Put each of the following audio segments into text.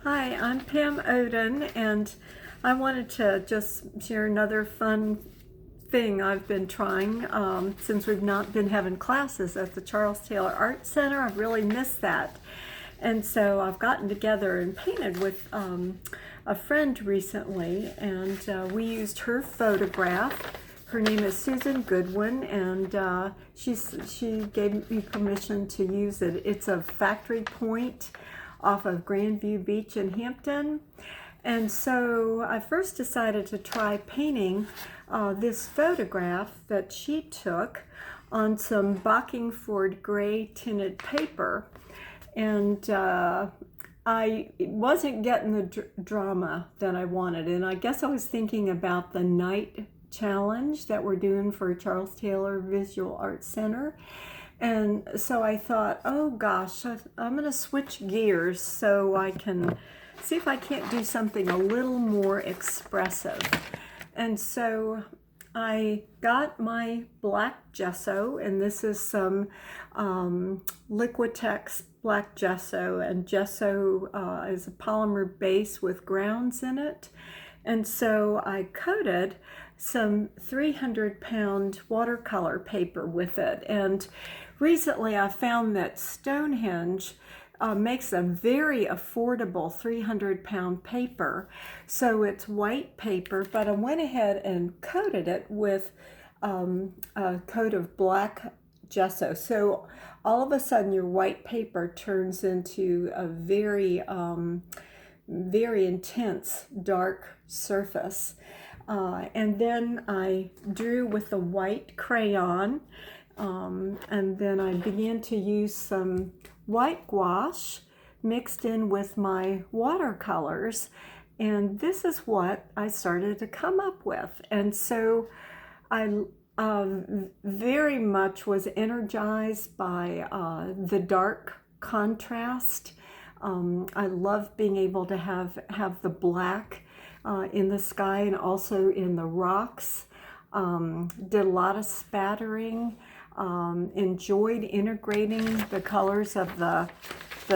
Hi, I'm Pam Oden, and I wanted to just share another fun thing I've been trying since we've not been having classes at the Charles Taylor Art Center. I've really missed that. And so I've gotten together and painted with a friend recently, and we used her photograph. Her name is Susan Goodwin, and she gave me permission to use it. It's a Factory Point off of Grandview Beach in Hampton. And so I first decided to try painting this photograph that she took on some Bockingford gray tinted paper. And I wasn't getting the drama that I wanted. And I guess I was thinking about the night challenge that we're doing for Charles Taylor Visual Arts Center. And so I thought, oh gosh, I'm going to switch gears so I can see if I can't do something a little more expressive. And so I got my black gesso, and this is some Liquitex black gesso, and gesso is a polymer base with grounds in it. And so I coated some 300-pound watercolor paper with it. And recently I found that Stonehenge makes a very affordable 300-pound paper. So it's white paper, but I went ahead and coated it with a coat of black gesso. So all of a sudden your white paper turns into a very very intense dark surface. And then I drew with the white crayon, and then I began to use some white gouache mixed in with my watercolors, and this is what I started to come up with. And so I very much was energized by the dark contrast. I love being able to have the black in the sky and also in the rocks. Did a lot of spattering. Enjoyed integrating the colors of the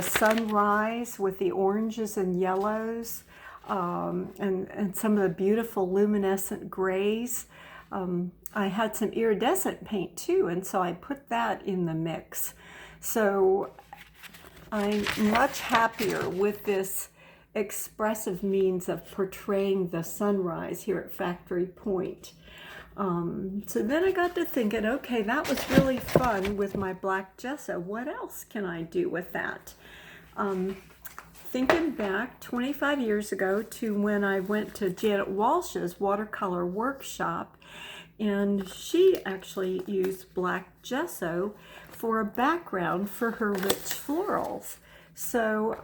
sunrise with the oranges and yellows, and some of the beautiful luminescent grays. I had some iridescent paint too, and so I put that in the mix. So I'm much happier with this expressive means of portraying the sunrise here at Factory Point. So then I got to thinking, okay, that was really fun with my black gesso. What else can I do with that? Thinking back 25 years ago to when I went to Janet Walsh's watercolor workshop, and she actually used black gesso for a background for her rich florals. So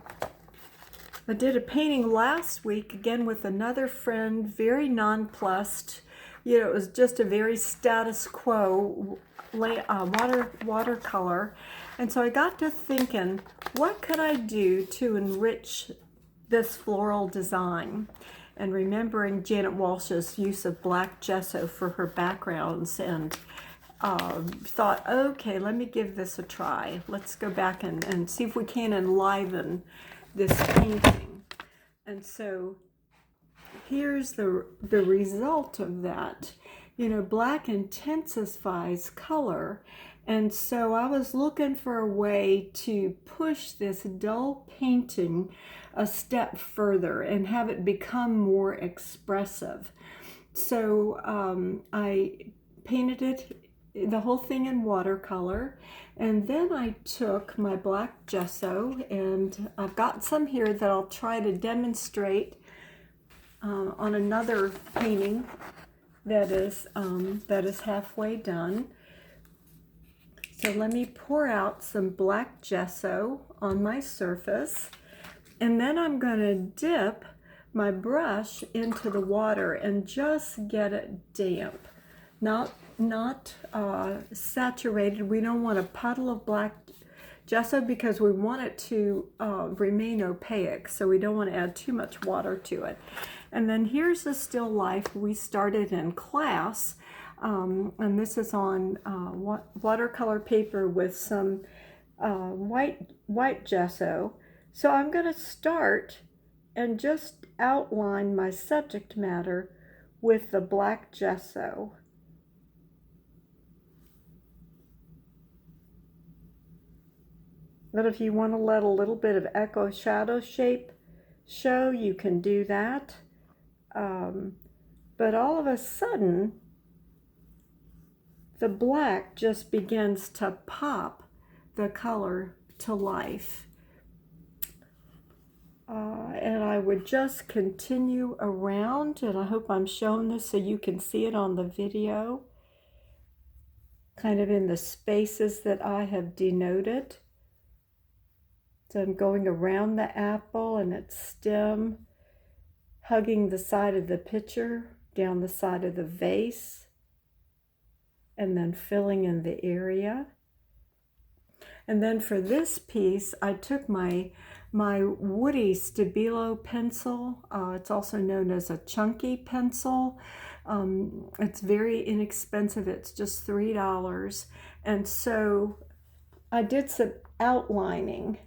I did a painting last week again with another friend, very nonplussed. You know, it was just a very status quo watercolor. And so I got to thinking, what could I do to enrich this floral design? And remembering Janet Walsh's use of black gesso for her backgrounds, and thought, okay, let me give this a try. Let's go back and see if we can enliven this painting. And so here's the result of that. You know, black intensifies color, and so I was looking for a way to push this dull painting a step further and have it become more expressive. So I painted it, the whole thing, in watercolor, and then I took my black gesso, and I've got some here that I'll try to demonstrate on another painting that is halfway done. So let me pour out some black gesso on my surface, and then I'm going to dip my brush into the water and just get it damp, not saturated. We don't want a puddle of black gesso because we want it to remain opaque, so we don't want to add too much water to it. And then here's a still life we started in class, and this is on watercolor paper with some white gesso. So I'm going to start and just outline my subject matter with the black gesso. But if you want to let a little bit of echo shadow shape show, you can do that. But all of a sudden, the black just begins to pop the color to life. And I would just continue around, and I hope I'm showing this so you can see it on the video, kind of in the spaces that I have denoted. So I'm going around the apple and its stem, hugging the side of the pitcher, down the side of the vase, and then filling in the area. And then for this piece, I took my Woody Stabilo pencil. It's also known as a chunky pencil. It's very inexpensive. It's just $3. And so I did some outlining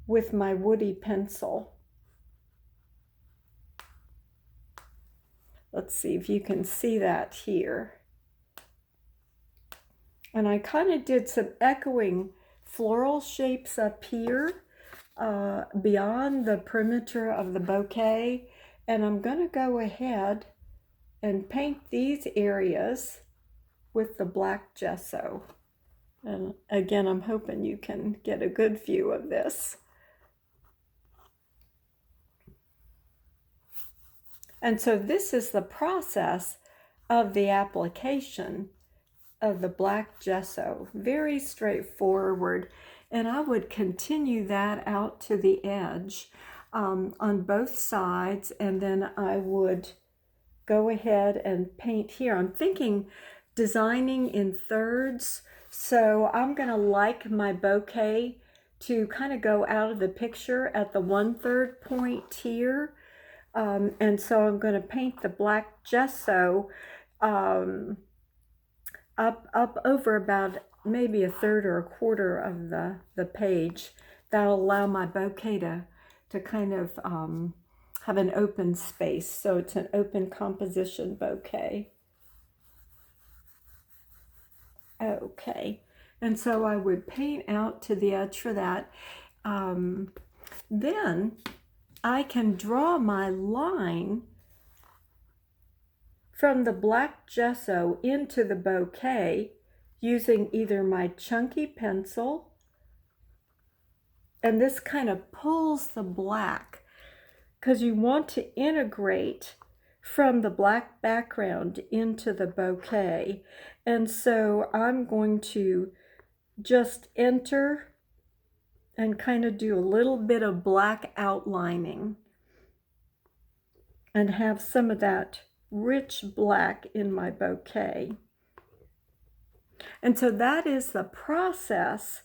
with my Woody pencil. Let's see if you can see that here. And I kind of did some echoing floral shapes up here beyond the perimeter of the bouquet. And I'm going to go ahead and paint these areas with the black gesso. And again, I'm hoping you can get a good view of this. And so this is the process of the application of the black gesso. Very straightforward. And I would continue that out to the edge on both sides. And then I would go ahead and paint here. I'm thinking designing in thirds. So I'm going to like my bouquet to kind of go out of the picture at the 1/3 point here. And so I'm going to paint the black gesso up over about maybe 1/3 or 1/4 of the page. That'll allow my bouquet to kind of have an open space. So it's an open composition bouquet. Okay, and so I would paint out to the edge for that. Then I can draw my line from the black gesso into the bouquet using either my chunky pencil, and this kind of pulls the black because you want to integrate from the black background into the bouquet. And so I'm going to just enter and kind of do a little bit of black outlining and have some of that rich black in my bouquet. And so that is the process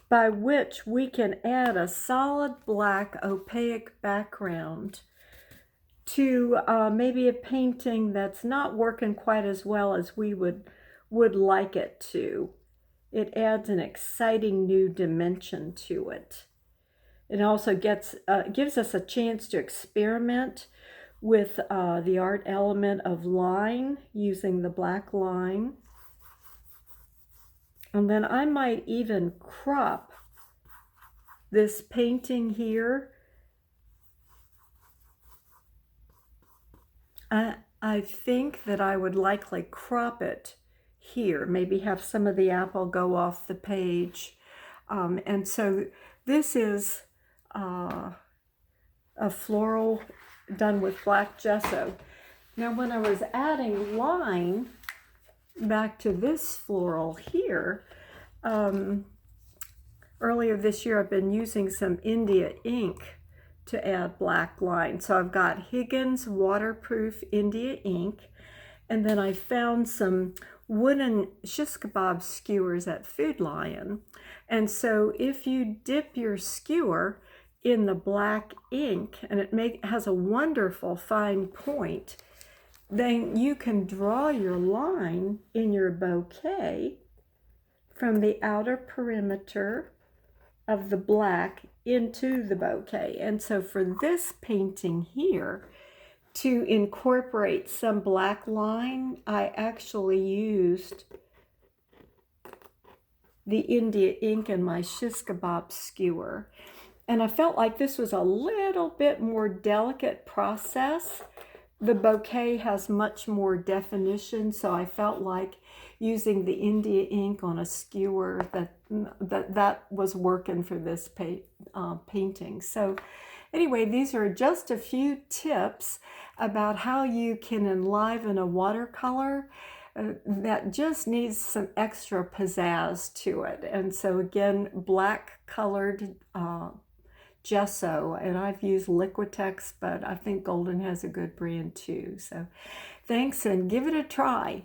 by which we can add a solid black opaque background to maybe a painting that's not working quite as well as we would like it to. It adds an exciting new dimension to it. It also gives us a chance to experiment with the art element of line, using the black line. And then I might even crop this painting here. I think that I would likely crop it here, maybe have some of the apple go off the page. And so this is a floral done with black gesso. Now when I was adding line back to this floral here, earlier this year I've been using some India ink to add black line. So I've got Higgins waterproof India ink, and then I found some wooden shish kebab skewers at Food Lion. And so if you dip your skewer in the black ink, and it has a wonderful fine point, then you can draw your line in your bouquet from the outer perimeter of the black into the bouquet. And so for this painting here, to incorporate some black line, I actually used the India ink in my shish kebab skewer. And I felt like this was a little bit more delicate process. The bouquet has much more definition, so I felt like using the India ink on a skewer that was working for this painting. So anyway, these are just a few tips about how you can enliven a watercolor that just needs some extra pizzazz to it. And so again, black colored gesso, and I've used Liquitex, but I think Golden has a good brand too. So thanks, and give it a try.